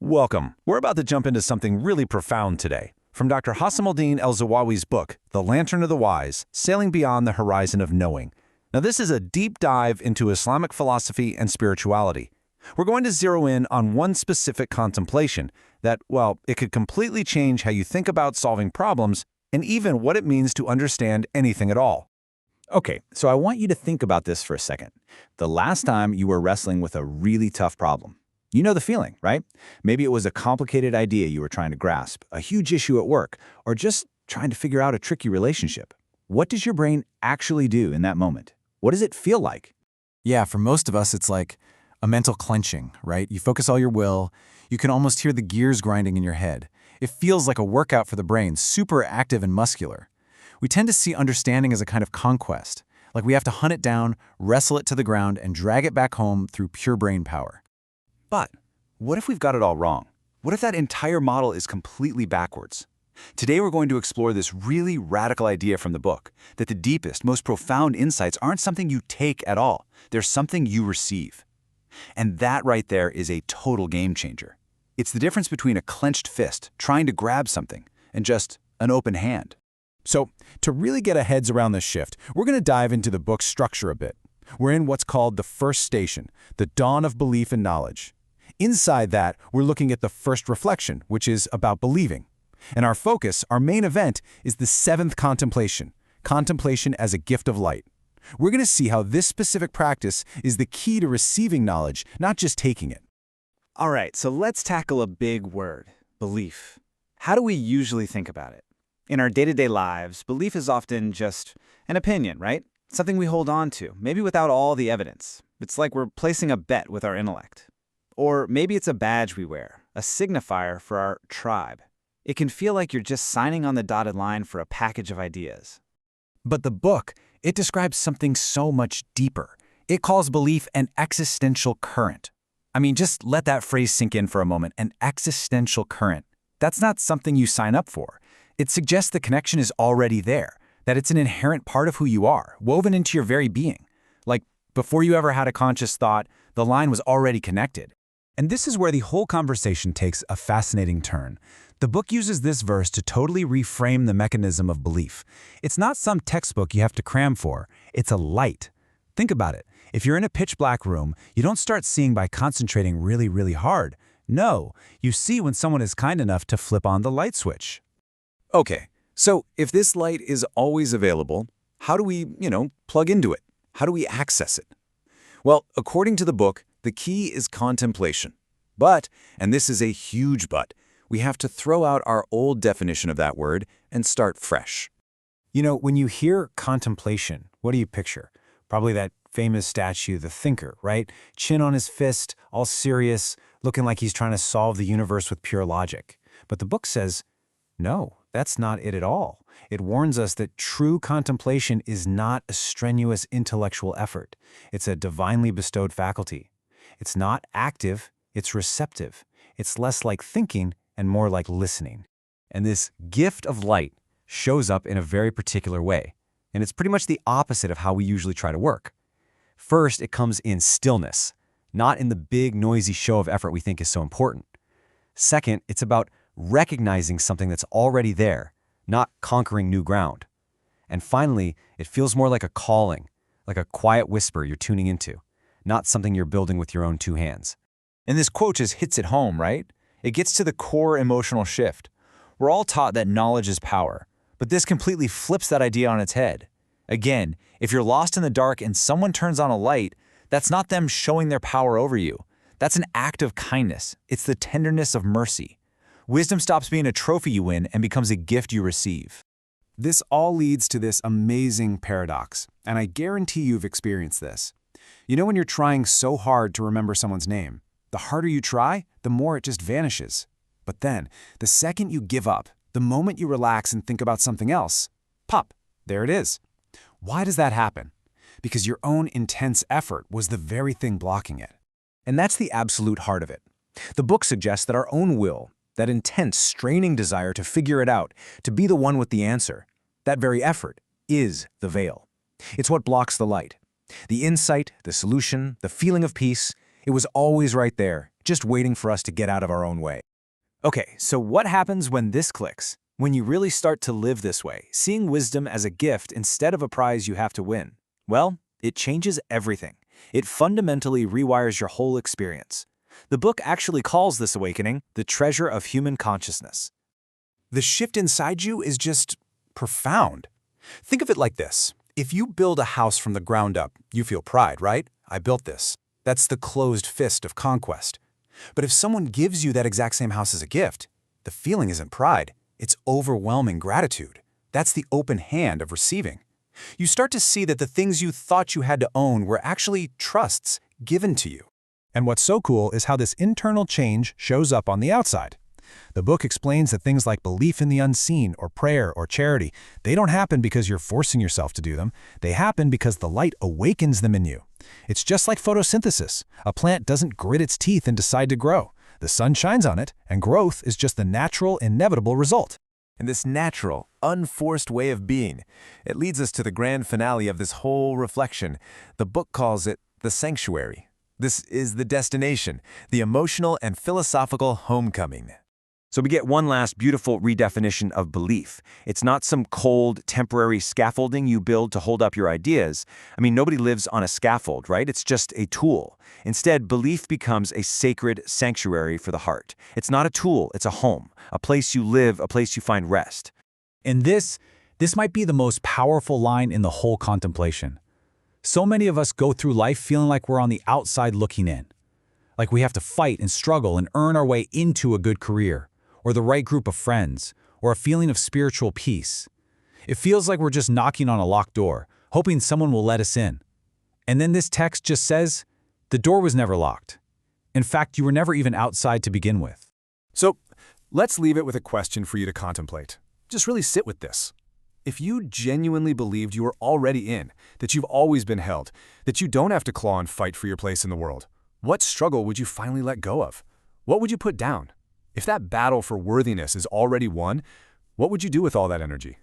Welcome. We're about to jump into something really profound today. From Dr. Hassamuddin El-Zawawi's book, The Lantern of the Wise, Sailing Beyond the Horizon of Knowing. Now, this is a deep dive into Islamic philosophy and spirituality. We're going to zero in on one specific contemplation that, well, it could completely change how you think about solving problems and even what it means to understand anything at all. Okay, so I want you to think about this for a second. The last time you were wrestling with a really tough problem. You know the feeling, right? Maybe it was a complicated idea you were trying to grasp, a huge issue at work, or just trying to figure out a tricky relationship. What does your brain actually do in that moment? What does it feel like? Yeah, for most of us, it's like a mental clenching, right? You focus all your will. You can almost hear the gears grinding in your head. It feels like a workout for the brain, super active and muscular. We tend to see understanding as a kind of conquest, like we have to hunt it down, wrestle it to the ground, and drag it back home through pure brain power. But what if we've got it all wrong? What if that entire model is completely backwards? Today we're going to explore this really radical idea from the book, that the deepest, most profound insights aren't something you take at all. They're something you receive. And that right there is a total game changer. It's the difference between a clenched fist trying to grab something and just an open hand. So, to really get our heads around this shift, we're going to dive into the book's structure a bit. We're in what's called the first station, the dawn of belief and knowledge. Inside that, we're looking at the first reflection, which is about believing. And our focus, our main event, is the seventh contemplation, contemplation as a gift of light. We're going to see how this specific practice is the key to receiving knowledge, not just taking it. All right, so let's tackle a big word, belief. How do we usually think about it? In our day-to-day lives, belief is often just an opinion, right? Something we hold on to, maybe without all the evidence. It's like we're placing a bet with our intellect. Or maybe it's a badge we wear, a signifier for our tribe. It can feel like you're just signing on the dotted line for a package of ideas. But the book, it describes something so much deeper. It calls belief an existential current. I mean, just let that phrase sink in for a moment, an existential current. That's not something you sign up for. It suggests the connection is already there, that it's an inherent part of who you are, woven into your very being. Like, before you ever had a conscious thought, the line was already connected. And this is where the whole conversation takes a fascinating turn. The book uses this verse to totally reframe the mechanism of belief. It's not some textbook you have to cram for. It's a light. Think about it. If you're in a pitch-black room, you don't start seeing by concentrating really, really hard. No, you see when someone is kind enough to flip on the light switch. Okay, so if this light is always available, how do we, plug into it? How do we access it? Well, according to the book, the key is contemplation. But, and this is a huge but, we have to throw out our old definition of that word and start fresh. You know, when you hear contemplation, what do you picture? Probably that famous statue, the thinker, right? Chin on his fist, all serious, looking like he's trying to solve the universe with pure logic. But the book says, no, that's not it at all. It warns us that true contemplation is not a strenuous intellectual effort. It's a divinely bestowed faculty. It's not active, it's receptive. It's less like thinking and more like listening. And this gift of light shows up in a very particular way. And it's pretty much the opposite of how we usually try to work. First, it comes in stillness, not in the big, noisy show of effort we think is so important. Second, it's about recognizing something that's already there, not conquering new ground. And finally, it feels more like a calling, like a quiet whisper you're tuning into, not something you're building with your own two hands. And this quote just hits it home, right? It gets to the core emotional shift. We're all taught that knowledge is power, but this completely flips that idea on its head. Again, if you're lost in the dark and someone turns on a light, that's not them showing their power over you. That's an act of kindness. It's the tenderness of mercy. Wisdom stops being a trophy you win and becomes a gift you receive. This all leads to this amazing paradox, and I guarantee you've experienced this. You know when you're trying so hard to remember someone's name, the harder you try, the more it just vanishes. But then, the second you give up, the moment you relax and think about something else, pop, there it is. Why does that happen? Because your own intense effort was the very thing blocking it. And that's the absolute heart of it. The book suggests that our own will, that intense, straining desire to figure it out, to be the one with the answer, that very effort is the veil. It's what blocks the light. The insight, the solution, the feeling of peace, It was always right there, just waiting for us to get out of our own way. Okay, so what happens when this clicks? When you really start to live this way, seeing wisdom as a gift instead of a prize you have to win? Well, it changes everything. It fundamentally rewires your whole experience. The book actually calls this awakening the treasure of human consciousness. The shift inside you is just profound. Think of it like this. If you build a house from the ground up, you feel pride, right? I built this. That's the closed fist of conquest. But if someone gives you that exact same house as a gift, the feeling isn't pride. It's overwhelming gratitude. That's the open hand of receiving. You start to see that the things you thought you had to own were actually trusts given to you. And what's so cool is how this internal change shows up on the outside. The book explains that things like belief in the unseen or prayer or charity, they don't happen because you're forcing yourself to do them. They happen because the light awakens them in you. It's just like photosynthesis. A plant doesn't grit its teeth and decide to grow. The sun shines on it, and growth is just the natural, inevitable result. And this natural, unforced way of being, it leads us to the grand finale of this whole reflection. The book calls it the sanctuary. This is the destination, the emotional and philosophical homecoming. So we get one last beautiful redefinition of belief. It's not some cold, temporary scaffolding you build to hold up your ideas. I mean, nobody lives on a scaffold, right? It's just a tool. Instead, belief becomes a sacred sanctuary for the heart. It's not a tool, it's a home, a place you live, a place you find rest. And this might be the most powerful line in the whole contemplation. So many of us go through life feeling like we're on the outside looking in. Like we have to fight and struggle and earn our way into a good career, or the right group of friends, or a feeling of spiritual peace. It feels like we're just knocking on a locked door, hoping someone will let us in. And then this text just says, the door was never locked. In fact, you were never even outside to begin with. So let's leave it with a question for you to contemplate. Just really sit with this. If you genuinely believed you were already in, that you've always been held, that you don't have to claw and fight for your place in the world, what struggle would you finally let go of? What would you put down? If that battle for worthiness is already won, what would you do with all that energy?